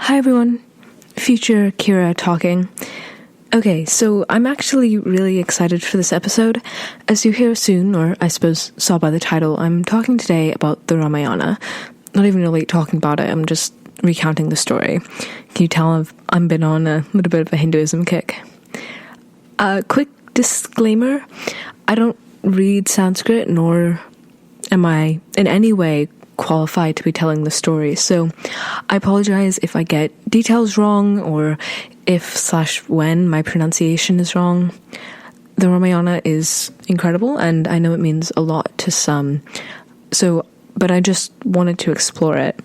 Hi everyone, future Kira talking. Okay, so I'm actually really excited for this episode. As you hear soon, or I suppose saw by the title, I'm talking today about the Ramayana. Not even really talking about it, I'm just recounting the story. Can you tell I've been on a little bit of a Hinduism kick? Quick disclaimer, I don't read Sanskrit, nor am I in any way qualified to be telling the story, so I apologize if I get details wrong or if/when my pronunciation is wrong. The Ramayana is incredible and I know it means a lot to some, but I just wanted to explore it.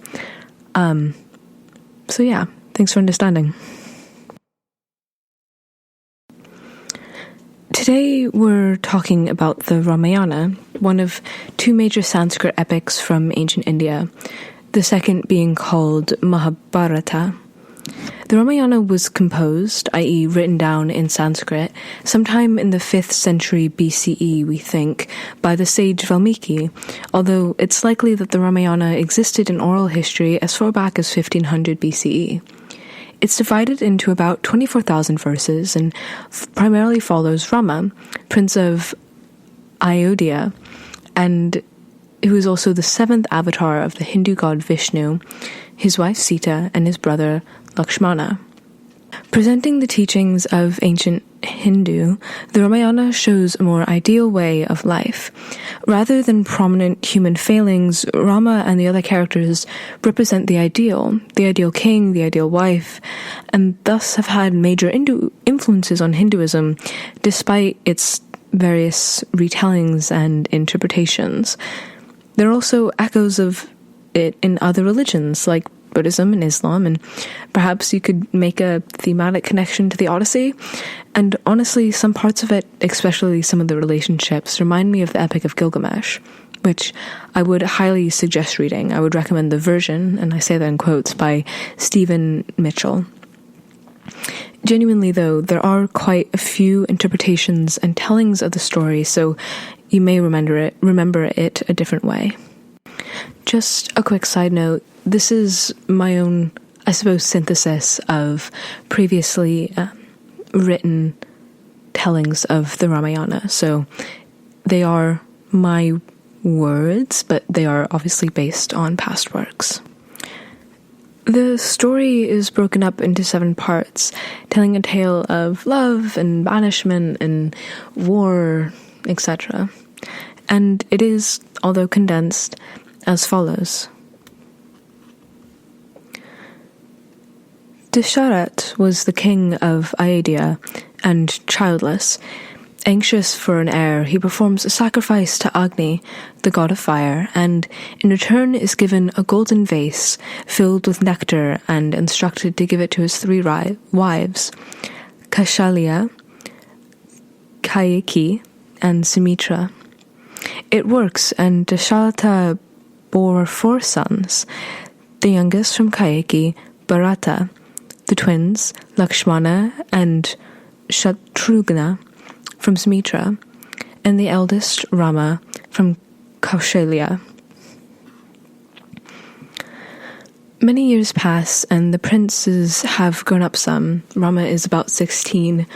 So yeah, thanks for understanding. Today we're talking about the Ramayana, one of two major Sanskrit epics from ancient India, the second being called Mahabharata. The Ramayana was composed, i.e. written down in Sanskrit, sometime in the 5th century BCE, we think, by the sage Valmiki, although it's likely that the Ramayana existed in oral history as far back as 1500 BCE. It's divided into about 24,000 verses and primarily follows Rama, prince of Ayodhya, and who is also the 7th avatar of the Hindu god Vishnu, his wife Sita, and his brother Lakshmana. Presenting the teachings of ancient Hindu, the Ramayana shows a more ideal way of life. Rather than prominent human failings, Rama and the other characters represent the ideal king, the ideal wife, and thus have had major influences on Hinduism, despite its various retellings and interpretations. There are also echoes of it in other religions, like Buddhism and Islam, and perhaps you could make a thematic connection to the Odyssey. And honestly, some parts of it, especially some of the relationships, remind me of the Epic of Gilgamesh, which I would highly suggest reading. I would recommend the version, and I say that in quotes, by Stephen Mitchell. Genuinely though, there are quite a few interpretations and tellings of the story, so you may remember it a different way. Just a quick side note, this is my own, I suppose, synthesis of previously written tellings of the Ramayana. So they are my words, but they are obviously based on past works. The story is broken up into 7 parts, telling a tale of love and banishment and war, etc. And it is, although condensed, as follows. Dasharat was the king of Ayodhya and childless. Anxious for an heir, he performs a sacrifice to Agni, the god of fire, and in return is given a golden vase filled with nectar and instructed to give it to his 3 wives, Kaushalya, Kayaki, and Sumitra. It works, and Dasharatha bore 4 sons, the youngest from Kayaki, Bharata, the twins, Lakshmana and Shatrughna, from Sumitra, and the eldest, Rama, from Kaushalya. Many years pass, and the princes have grown up some. Rama is about 16,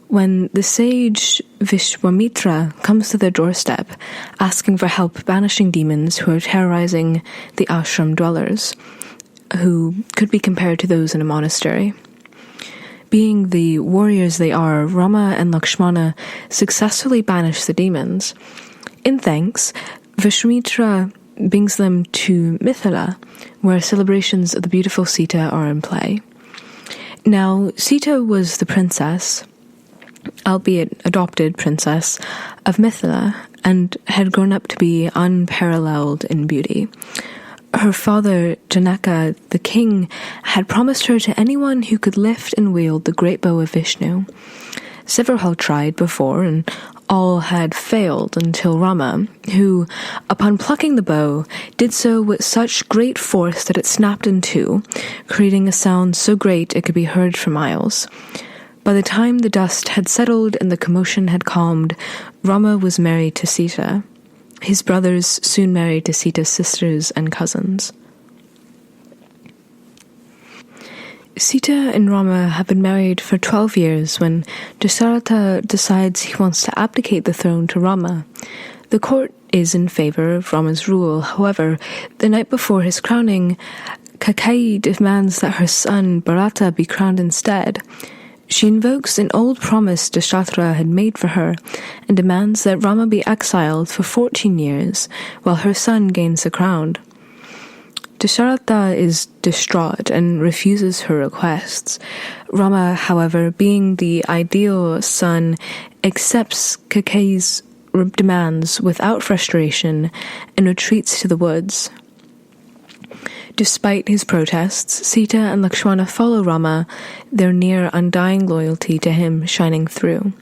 when the sage Vishwamitra comes to their doorstep, asking for help banishing demons who are terrorizing the ashram dwellers, who could be compared to those in a monastery. Being the warriors they are, Rama and Lakshmana successfully banish the demons. In thanks, Vishwamitra brings them to Mithila, where celebrations of the beautiful Sita are in play. Now, Sita was the princess, albeit adopted princess, of Mithila, and had grown up to be unparalleled in beauty. Her father, Janaka, the king, had promised her to anyone who could lift and wield the great bow of Vishnu. Several had tried before, and all had failed until Rama, who, upon plucking the bow, did so with such great force that it snapped in 2, creating a sound so great it could be heard for miles. By the time the dust had settled and the commotion had calmed, Rama was married to Sita. His brothers soon married to Sita's sisters and cousins. Sita and Rama have been married for 12 years when Dasharatha decides he wants to abdicate the throne to Rama. The court is in favor of Rama's rule. However, the night before his crowning, Kaikeyi demands that her son Bharata be crowned instead. She invokes an old promise Dasharatha had made for her and demands that Rama be exiled for 14 years while her son gains the crown. Dasharatha is distraught and refuses her requests. Rama, however, being the ideal son, accepts Kaikeyi's demands without frustration and retreats to the woods. Despite his protests, Sita and Lakshmana follow Rama, their near undying loyalty to him shining through.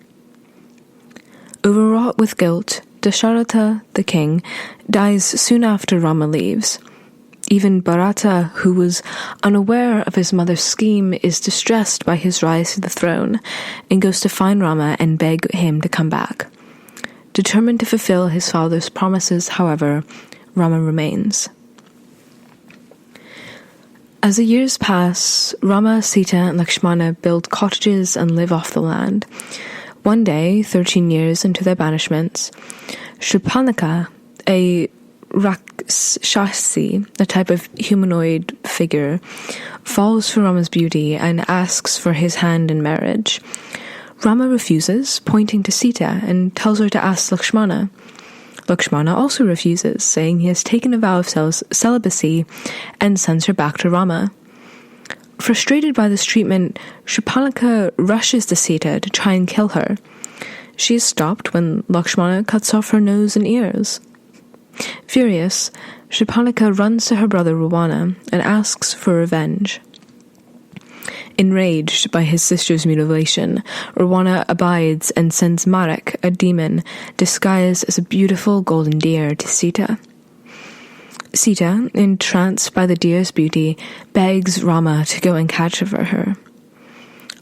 Overwrought with guilt, Dasharatha, the king, dies soon after Rama leaves. Even Bharata, who was unaware of his mother's scheme, is distressed by his rise to the throne and goes to find Rama and beg him to come back. Determined to fulfill his father's promises, however, Rama remains. As the years pass, Rama, Sita, and Lakshmana build cottages and live off the land. One day, 13 years into their banishments, Shurpanakha, a Rakshasi, a type of humanoid figure, falls for Rama's beauty and asks for his hand in marriage. Rama refuses, pointing to Sita, and tells her to ask Lakshmana. Lakshmana also refuses, saying he has taken a vow of celibacy and sends her back to Rama. Frustrated by this treatment, Shurpanakha rushes to Sita to try and kill her. She is stopped when Lakshmana cuts off her nose and ears. Furious, Shurpanakha runs to her brother Ravana and asks for revenge. Enraged by his sister's mutilation, Ravana abides and sends Marak, a demon, disguised as a beautiful golden deer, to Sita. Sita, entranced by the deer's beauty, begs Rama to go and catch it for her.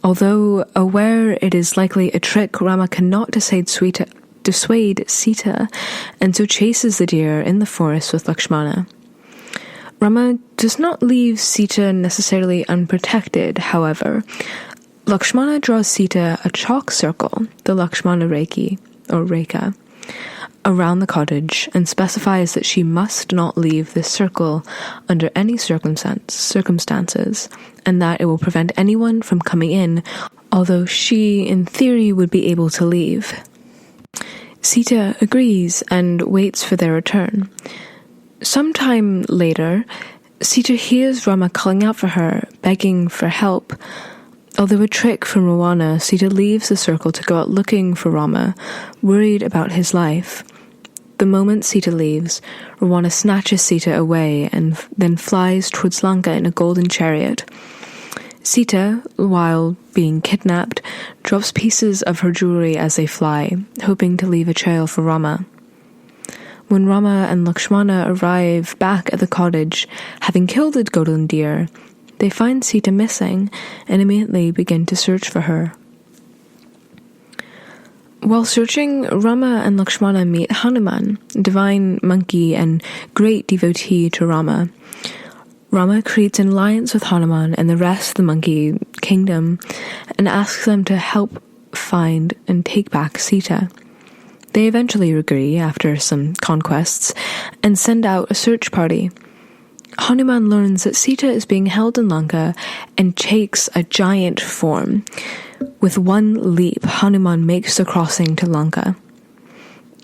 Although aware it is likely a trick, Rama cannot dissuade Sita, and so chases the deer in the forest with Lakshmana. Rama does not leave Sita necessarily unprotected, however. Lakshmana draws Sita a chalk circle, the Lakshmana Rekha, around the cottage and specifies that she must not leave this circle under any circumstances, and that it will prevent anyone from coming in, although she, in theory, would be able to leave. Sita agrees and waits for their return. Sometime later, Sita hears Rama calling out for her, begging for help. Although a trick from Ravana, Sita leaves the circle to go out looking for Rama, worried about his life. The moment Sita leaves, Ravana snatches Sita away and then flies towards Lanka in a golden chariot. Sita, while being kidnapped, drops pieces of her jewelry as they fly, hoping to leave a trail for Rama. When Rama and Lakshmana arrive back at the cottage, having killed the golden deer, they find Sita missing and immediately begin to search for her. While searching, Rama and Lakshmana meet Hanuman, divine monkey and great devotee to Rama. Rama creates an alliance with Hanuman and the rest of the monkey kingdom and asks them to help find and take back Sita. They eventually agree, after some conquests, and send out a search party. Hanuman learns that Sita is being held in Lanka and takes a giant form. With one leap, Hanuman makes the crossing to Lanka.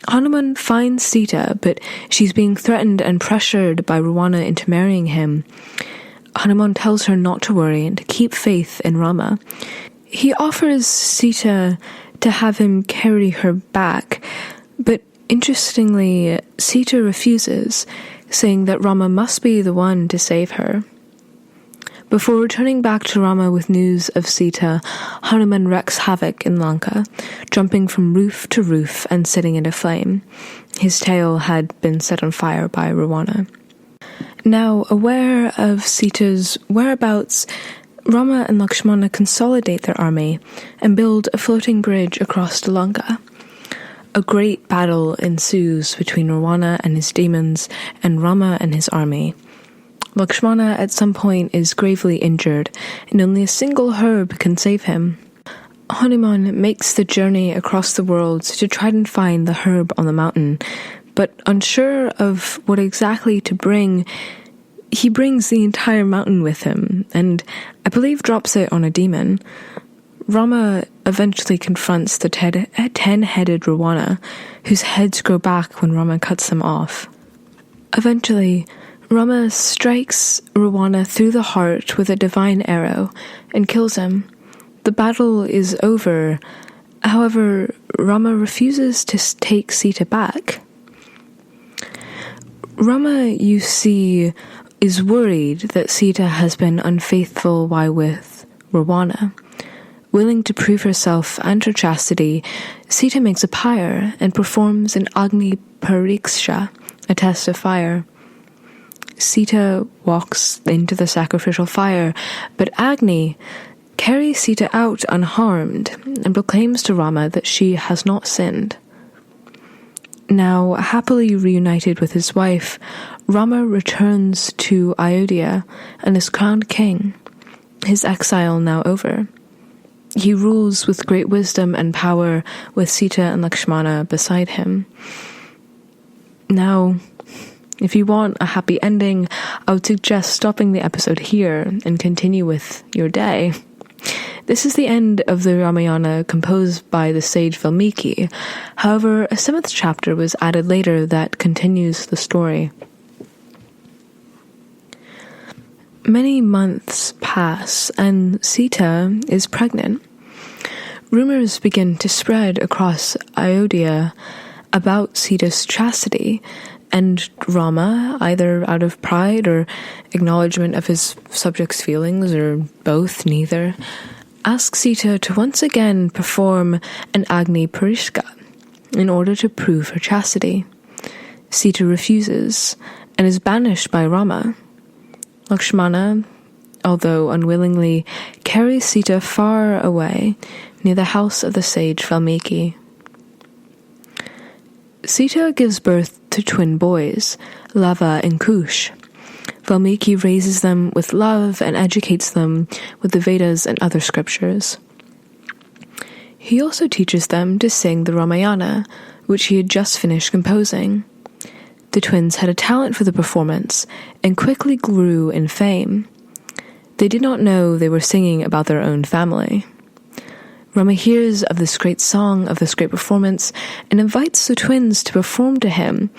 Hanuman finds Sita, but she's being threatened and pressured by Ravana into marrying him. Hanuman tells her not to worry and to keep faith in Rama. He offers Sita to have him carry her back, but interestingly, Sita refuses, saying that Rama must be the one to save her. Before returning back to Rama with news of Sita, Hanuman wreaks havoc in Lanka, jumping from roof to roof and sitting in a flame. His tail had been set on fire by Ravana. Now, aware of Sita's whereabouts, Rama and Lakshmana consolidate their army and build a floating bridge across to Lanka. A great battle ensues between Ravana and his demons and Rama and his army. Lakshmana at some point is gravely injured, and only a single herb can save him. Hanuman makes the journey across the world to try and find the herb on the mountain, but unsure of what exactly to bring, he brings the entire mountain with him, and I believe drops it on a demon. Rama eventually confronts the 10-headed Ravana, whose heads grow back when Rama cuts them off. Eventually, Rama strikes Ravana through the heart with a divine arrow and kills him. The battle is over. However, Rama refuses to take Sita back. Rama, you see, is worried that Sita has been unfaithful while with Ravana. Willing to prove herself and her chastity, Sita makes a pyre and performs an Agni Pariksha, a test of fire. Sita walks into the sacrificial fire, but Agni carries Sita out unharmed and proclaims to Rama that she has not sinned. Now, happily reunited with his wife, Rama returns to Ayodhya and is crowned king, his exile now over. He rules with great wisdom and power, with Sita and Lakshmana beside him. Now, if you want a happy ending, I would suggest stopping the episode here and continue with your day. This is the end of the Ramayana composed by the sage Valmiki. However, a 7th chapter was added later that continues the story. Many months pass, and Sita is pregnant. Rumors begin to spread across Ayodhya about Sita's chastity, and Rama, either out of pride or acknowledgement of his subjects' feelings, or both, neither, asks Sita to once again perform an Agni Parishka in order to prove her chastity. Sita refuses, and is banished by Rama. Lakshmana, although unwillingly, carries Sita far away, near the house of the sage Valmiki. Sita gives birth to twin boys, Lava and Kush. Valmiki raises them with love and educates them with the Vedas and other scriptures. He also teaches them to sing the Ramayana, which he had just finished composing. The twins had a talent for the performance and quickly grew in fame. They did not know they were singing about their own family. Rama hears of this great song, of this great performance, and invites the twins to perform to him.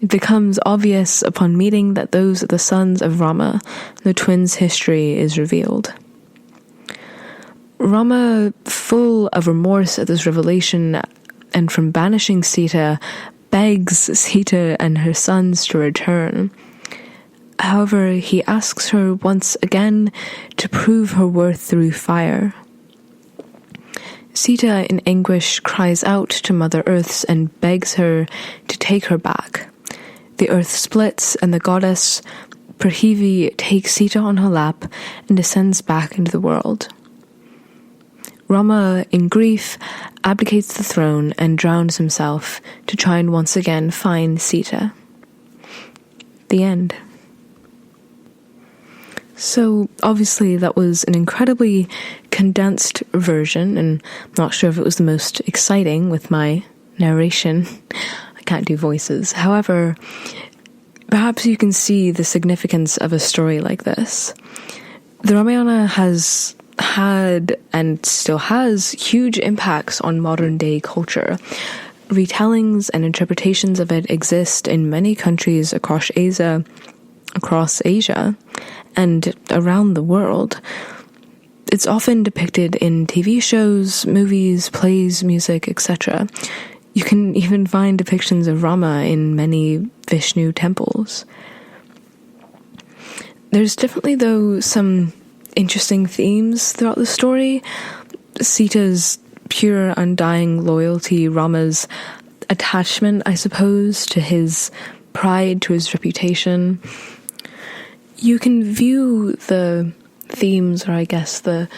It becomes obvious upon meeting that those are the sons of Rama. The twins' history is revealed. Rama, full of remorse at this revelation and from banishing Sita, begs Sita and her sons to return. However, he asks her once again to prove her worth through fire. Sita, in anguish, cries out to Mother Earth and begs her to take her back. The earth splits, and the goddess Prahivi takes Sita on her lap and descends back into the world. Rama, in grief, abdicates the throne and drowns himself to try and once again find Sita. The end. So, obviously, that was an incredibly condensed version, and I'm not sure if it was the most exciting with my narration. I can't do voices. However, perhaps you can see the significance of a story like this. The Ramayana has had and still has huge impacts on modern day culture. Retellings and interpretations of it exist in many countries across Asia and around the world. It's often depicted in TV shows, movies, plays, music, etc. You can even find depictions of Rama in many Vishnu temples. There's definitely, though, some interesting themes throughout the story. Sita's pure, undying loyalty, Rama's attachment, I suppose, to his pride, to his reputation. You can view the themes, or I guess the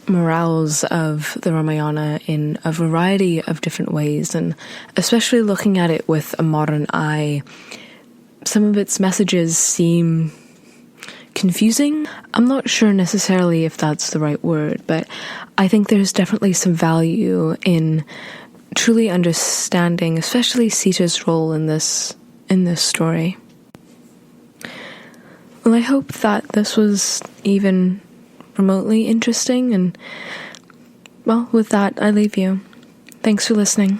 morals of the Ramayana in a variety of different ways, and especially looking at it with a modern eye, some of its messages seem confusing. I'm not sure necessarily if that's the right word, but I think there's definitely some value in truly understanding, especially Sita's role in this story. Well, I hope that this was even remotely interesting, and well, with that, I leave you. Thanks for listening.